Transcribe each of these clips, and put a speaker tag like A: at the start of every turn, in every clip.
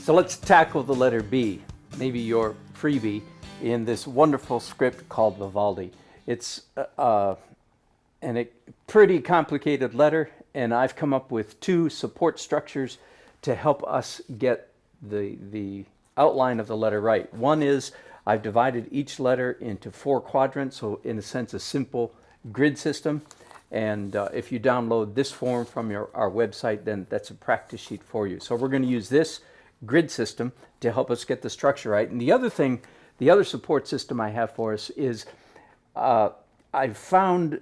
A: So let's tackle the letter B, maybe your freebie, in this wonderful script called Vivaldi. It's a pretty complicated letter, and I've come up with two support structures to help us get the outline of the letter right. One is I've divided each letter into 4 quadrants, so in a sense a simple grid system. And if you download this form from our website, then that's a practice sheet for you. So we're going to use this grid system to help us get the structure right. And the other thing, the other support system I have for us is I've found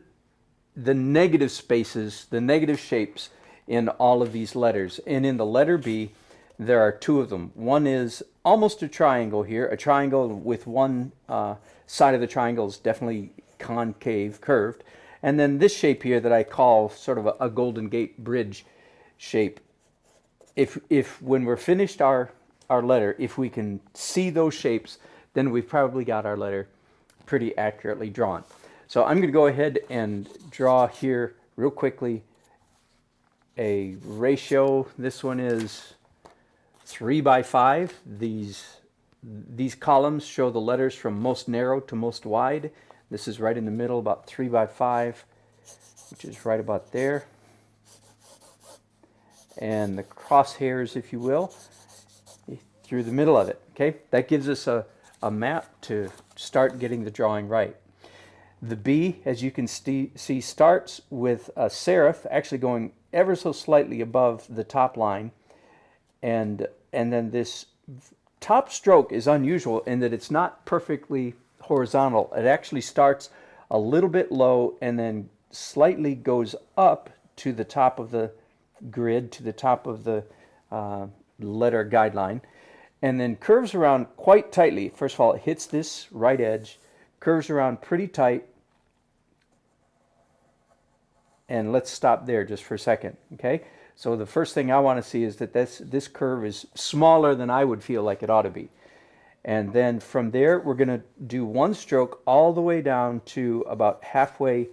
A: the negative spaces, the negative shapes in all of these letters. And in the letter B, there are 2 of them. One is almost a triangle here, a triangle with one side of the triangle is definitely concave, curved. And then this shape here that I call sort of a Golden Gate Bridge shape. If when we're finished our letter, if we can see those shapes, then we've probably got our letter pretty accurately drawn. So I'm going to go ahead and draw here real quickly a ratio. This one is 3 by 5. These columns show the letters from most narrow to most wide. This is right in the middle, about 3 by 5, which is right about there. And the crosshairs, if you will, through the middle of it. Okay, that gives us a map to start getting the drawing right. The B, as you can see, starts with a serif actually going ever so slightly above the top line, and then this top stroke is unusual in that it's not perfectly horizontal. It actually starts a little bit low and then slightly goes up to the top of the grid, to the top of the letter guideline, and then curves around quite tightly. First of all, it hits this right edge, curves around pretty tight, and let's stop there just for a second. Okay, so the first thing I want to see is that this curve is smaller than I would feel like it ought to be. And then from there, we're going to do one stroke all the way down to about halfway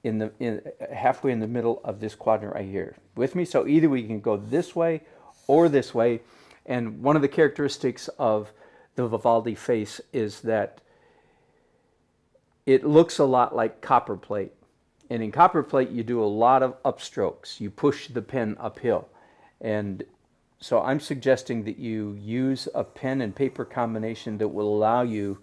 A: in the middle of this quadrant right here. With me? So either we can go this way or this way. And one of the characteristics of the Vivaldi face is that it looks a lot like copperplate. And in copperplate, you do a lot of upstrokes. You push the pen uphill. And so I'm suggesting that you use a pen and paper combination that will allow you,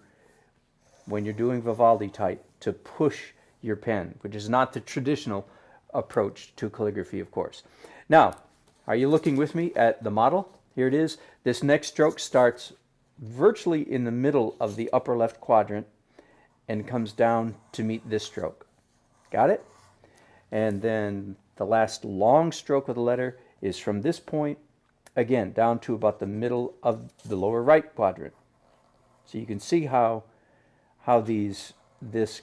A: when you're doing Vivaldi type, to push your pen, which is not the traditional approach to calligraphy, of course. Now, are you looking with me at the model? Here it is. This next stroke starts virtually in the middle of the upper left quadrant and comes down to meet this stroke. Got it? And then the last long stroke of the letter is from this point again down to about the middle of the lower right quadrant. So you can see how this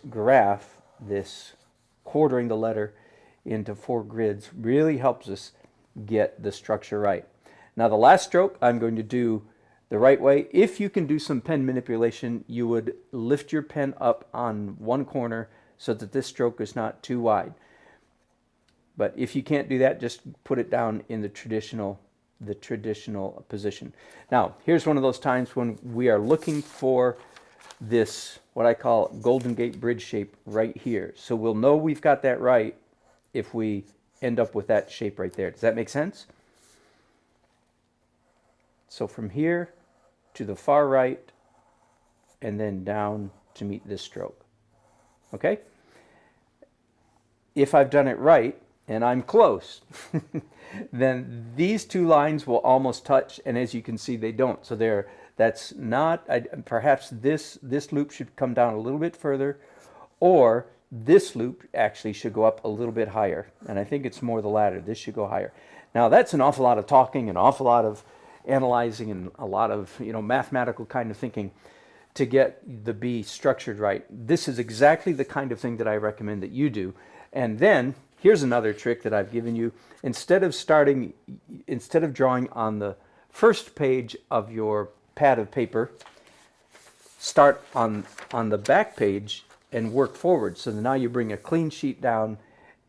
A: graph, this quartering the letter into 4 grids, really helps us get the structure right. Now the last stroke I'm going to do the right way. If you can do some pen manipulation, you would lift your pen up on one corner so that this stroke is not too wide. But if you can't do that, just put it down in the traditional position. Now, here's one of those times when we are looking for this, what I call Golden Gate Bridge shape right here. So we'll know we've got that right if we end up with that shape right there. Does that make sense? So from here to the far right and then down to meet this stroke. Okay? If I've done it right, and I'm close, then these 2 lines will almost touch, and as you can see, they don't. So that's not, perhaps this loop should come down a little bit further, or this loop actually should go up a little bit higher, and I think it's more the latter. This should go higher. Now that's an awful lot of talking, an awful lot of analyzing, and a lot of mathematical kind of thinking to get the B structured right. This is exactly the kind of thing that I recommend that you do. And then here's another trick that I've given you. Instead of drawing on the first page of your pad of paper, start on the back page and work forward. So now you bring a clean sheet down,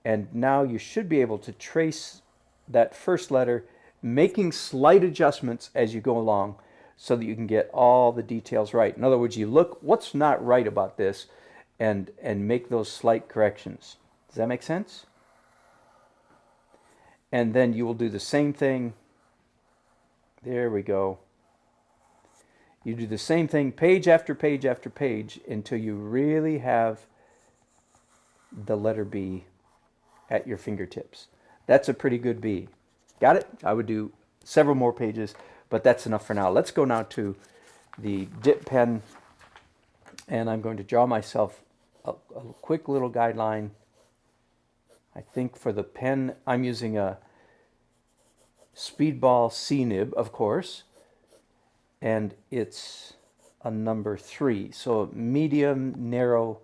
A: and now you should be able to trace that first letter making slight adjustments as you go along so that you can get all the details right. In other words, you look what's not right about this and make those slight corrections. Does that make sense? And then you will do the same thing. There we go. You do the same thing page after page after page until you really have the letter B at your fingertips. That's a pretty good B. Got it? I would do several more pages, but that's enough for now. Let's go now to the dip pen, and I'm going to draw myself a quick little guideline. I think for the pen, I'm using a Speedball C nib, of course, and it's a number 3, so medium narrow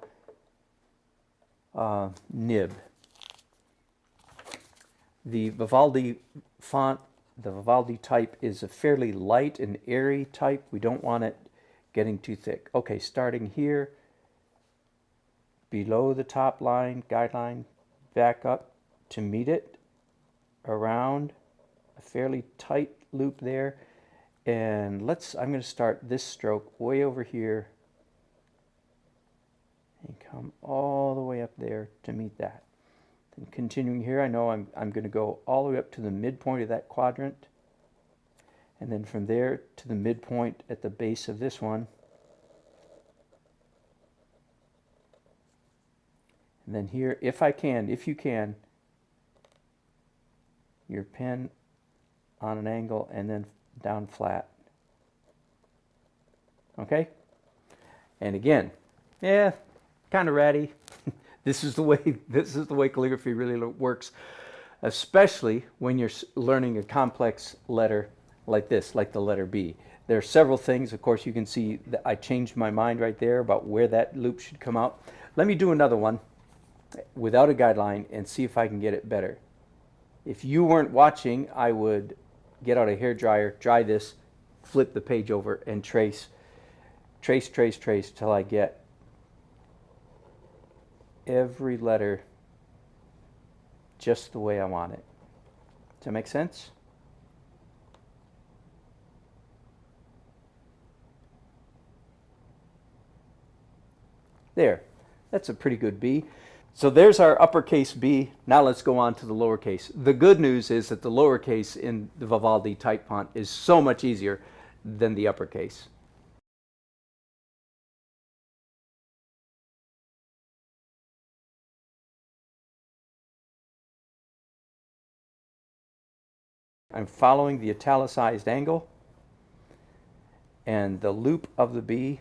A: nib. The Vivaldi font, the Vivaldi type, is a fairly light and airy type. We don't want it getting too thick. Okay, starting here, below the top line, guideline, back up to meet it, around a fairly tight loop there. And I'm going to start this stroke way over here and come all the way up there to meet that. And continuing here, I know I'm going to go all the way up to the midpoint of that quadrant, and then from there to the midpoint at the base of this one. And then here, if you can, your pen on an angle and then down flat. Okay? And again, yeah, kind of ratty. This is the way calligraphy really works, especially when you're learning a complex letter like this, like the letter B. There are several things. Of course, you can see that I changed my mind right there about where that loop should come out. Let me do another one without a guideline and see if I can get it better. If you weren't watching, I would get out a hairdryer, dry this, flip the page over, and trace till I get every letter just the way I want it. Does that make sense? There. That's a pretty good B. So there's our uppercase B. Now let's go on to the lowercase. The good news is that the lowercase in the Vivaldi type font is so much easier than the uppercase. I'm following the italicized angle, and the loop of the B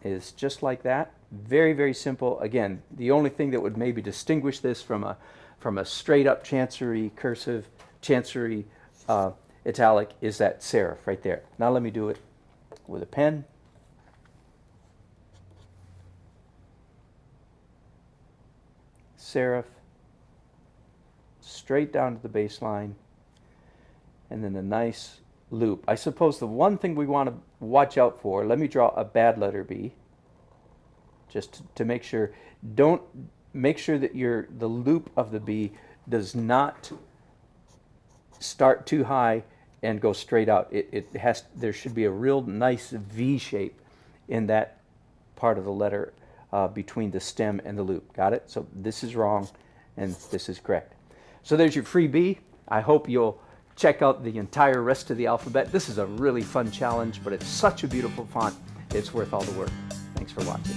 A: is just like that. Very, very simple. Again, the only thing that would maybe distinguish this from a straight up chancery cursive, chancery italic is that serif right there. Now let me do it with a pen. Serif, straight down to the baseline, and then a nice loop. I suppose the one thing we want to watch out for, let me draw a bad letter B, just to make sure. Make sure that the loop of the B does not start too high and go straight out. There should be a real nice V shape in that part of the letter between the stem and the loop. Got it? So this is wrong and this is correct. So there's your free B. I hope you'll check out the entire rest of the alphabet. This is a really fun challenge, but it's such a beautiful font. It's worth all the work. Thanks for watching.